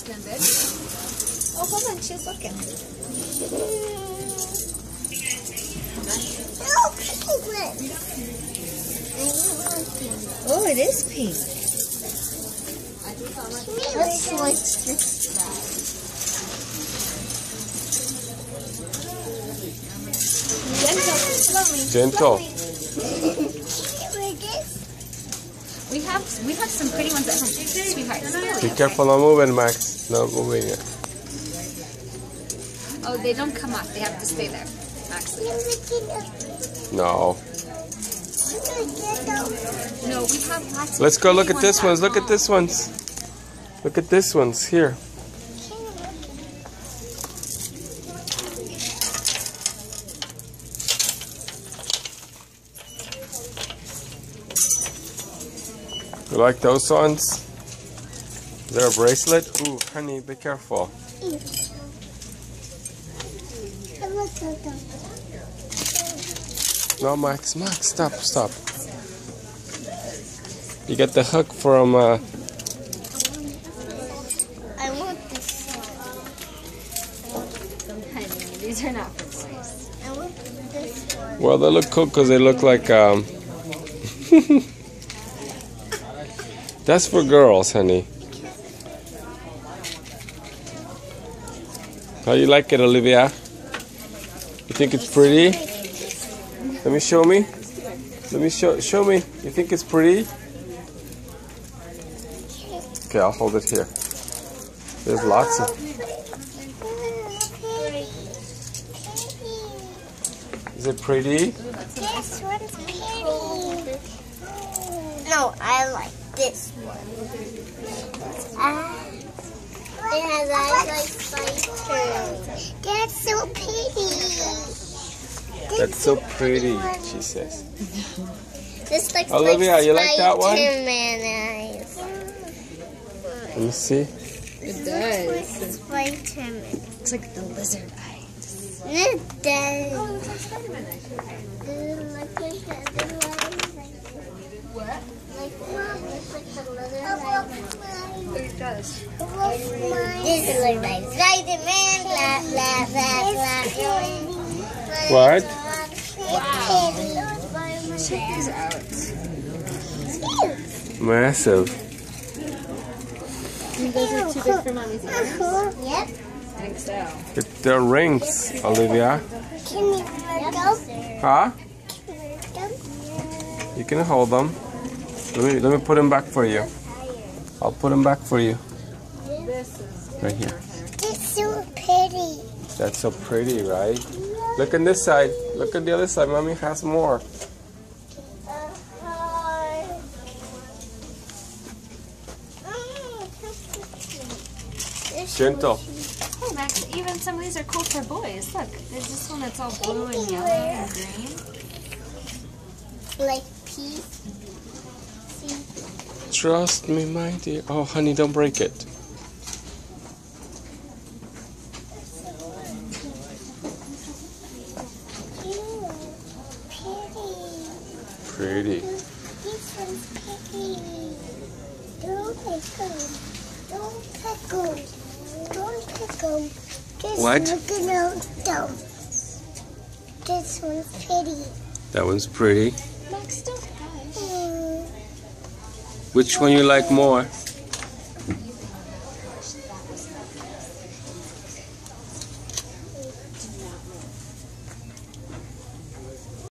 Then, babe. Oh, hold on, she's looking. Oh, it is pink. Let's switch this side. Gentle. We have some pretty ones at home. Sweetheart. Be careful not moving, Max. Not moving yet. Oh, they don't come off. They have to stay there. Max. No. No, we have lots. Let's go look at this ones. Look at this ones. Look at this ones here. You like those ones? Is there a bracelet? Ooh, honey, be careful. No, Max, stop. You get the hook from, I want this one. Honey, these are not for boys. I want this one. well, they look cool because they look like, that's for girls, honey. How you like it, Olivia? You think it's pretty? Let me show me. Let me show me. You think it's pretty? Okay, I'll hold it here. There's lots of. Is it pretty? This one's pretty. No, I like this one. It has eyes like spiders. That's so pretty. That's so pretty, she says. This looks Olivia, like you like that one? Spider-Man eyes. Let me see. It does. It's Spider-Man. It's like the lizard eyes. It does. Oh, it's like Spider-Man eyes. Does it look like the other ones? What? Like Mom, looks like the other ones. It does. This looks like Spider-Man. Blah, blah, blah, blah. What? Wow. Check these out. Massive. Those are too big for Mommy's ears. Yep. I think so. They're rings, Olivia. Can you hold them? Huh? You can hold them. Let me put them back for you. I'll put them back for you. Right here. It's so pretty. That's so pretty, right? Look on this side. Look at the other side. Mommy has more. Gentle. Hey Max, even some of these are cool for boys. Look, there's this one that's all blue and yellow and green. Like pea. See? Trust me, my dear. Oh, honey, don't break it. Pretty. This one's pretty. Don't pick them. Don't pick them. Don't pick them. Just What? look at them. This one's pretty. That one's pretty. Max, don't hush. Which one you like more?